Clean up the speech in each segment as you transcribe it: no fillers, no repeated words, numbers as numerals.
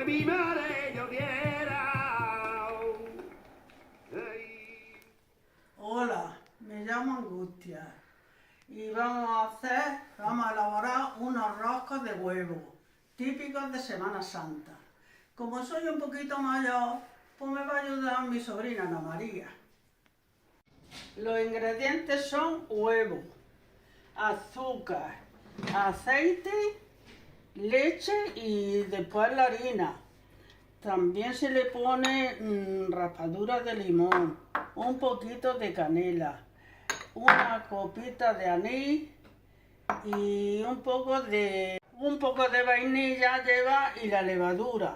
Mi madre lloviera. Hola, me llamo Angustia y vamos a elaborar unos roscos de huevo, típicos de Semana Santa. Como soy un poquito mayor, pues me va a ayudar mi sobrina Ana María. Los ingredientes son huevo, azúcar, aceite, leche y después la harina. También se le pone raspadura de limón, un poquito de canela, una copita de anís y un poco de vainilla lleva y la levadura.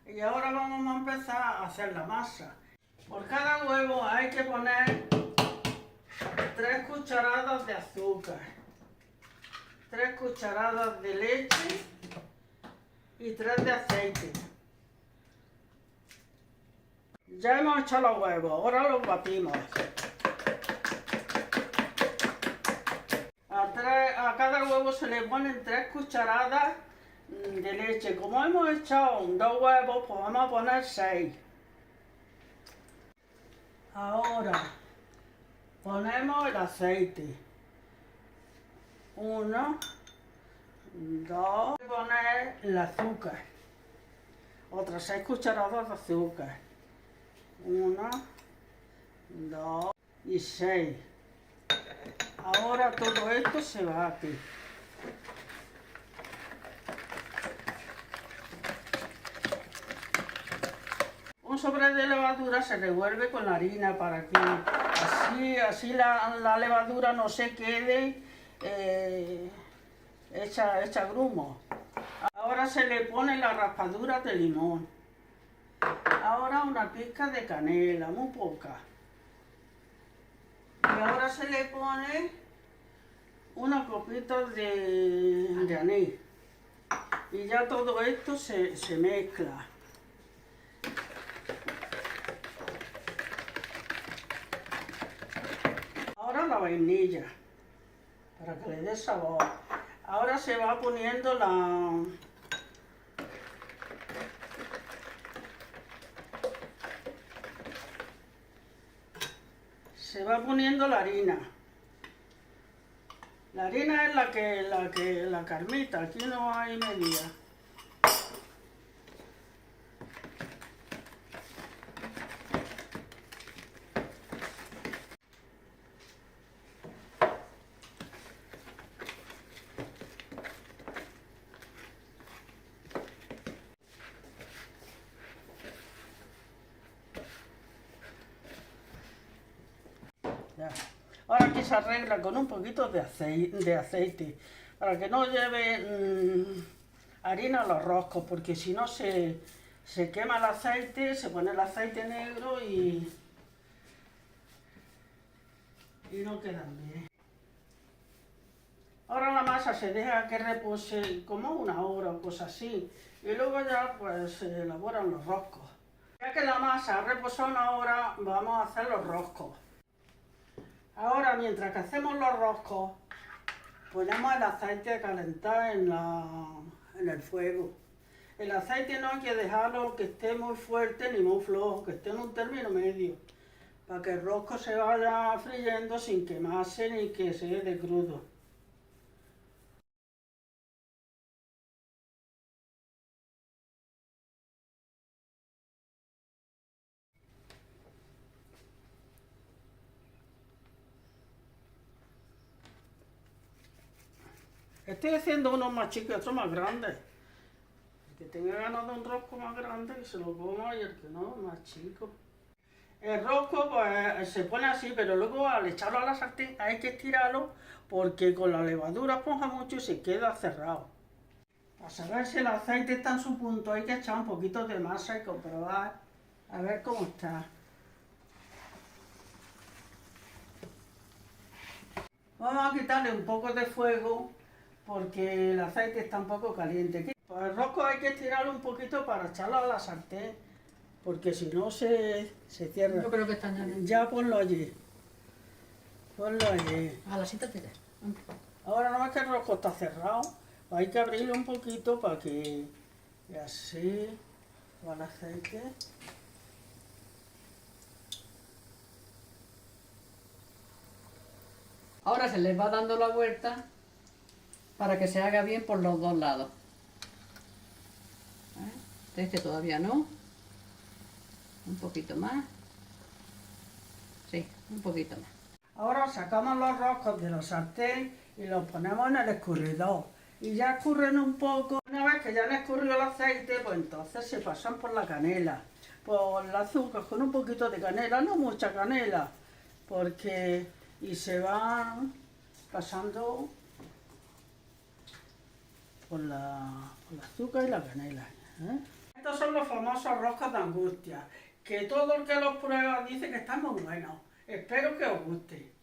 Y ahora vamos a empezar a hacer la masa. Por cada huevo hay que poner 3 cucharadas de azúcar, 3 cucharadas de leche y 3 de aceite. Ya hemos echado los huevos, ahora los batimos. A cada huevo se le ponen 3 cucharadas de leche. Como hemos echado 2 huevos, pues vamos a poner 6. Ahora ponemos el aceite. 1, 2. Poner el azúcar. Otras 6 cucharadas de azúcar. 1, 2 y 6. Ahora todo esto se bate. Un sobre de levadura se revuelve con la harina para que así la levadura no se quede hecha grumo. Ahora se le pone la raspadura de limón. Ahora una pizca de canela, muy poca. Y ahora se le pone una copita de anís. Y ya todo esto se mezcla. Ahora la vainilla, para que le dé sabor. Ahora se va poniendo la harina. La harina es la carmita, aquí no hay medida. Ya. Ahora aquí se arregla con un poquito de aceite para que no lleve harina a los roscos, porque si no se quema el aceite, se pone el aceite negro y no quedan bien. Ahora la masa se deja que repose como 1 hora o cosa así, y luego ya pues se elaboran los roscos. Ya que la masa ha reposado 1 hora, vamos a hacer los roscos. Ahora, mientras que hacemos los roscos, ponemos el aceite a calentar en el fuego. El aceite no hay que dejarlo que esté muy fuerte ni muy flojo, que esté en un término medio, para que el rosco se vaya friendo sin quemarse ni que se quede crudo. Estoy haciendo unos más chicos y otros más grandes. El que tenga ganas de un rosco más grande, que se lo coma, y el que no, más chico. El rosco pues se pone así, pero luego al echarlo a la sartén hay que estirarlo porque con la levadura esponja mucho y se queda cerrado. Para saber si el aceite está en su punto hay que echar un poquito de masa y comprobar a ver cómo está. Vamos a quitarle un poco de fuego porque el aceite está un poco caliente. Pues el rosco hay que estirarlo un poquito para echarlo a la sartén, porque si no se cierra. Yo creo que está ya. Ya ponlo allí. Ponlo allí. A la cita te da. Ahora no es que el rosco está cerrado, hay que abrirlo un poquito para que y así va el aceite. Ahora se les va dando la vuelta para que se haga bien por los dos lados. Este todavía no. Un poquito más. Sí, un poquito más. Ahora sacamos los roscos de la sartén y los ponemos en el escurridor. Y ya escurren un poco. Una vez que ya han escurrido el aceite, pues entonces se pasan por la canela. Por el azúcar con un poquito de canela, no mucha canela. Porque... y se van pasando por el azúcar y la canela. Estos son los famosos roscos de angustia, que todo el que los prueba dice que están muy buenos. Espero que os guste.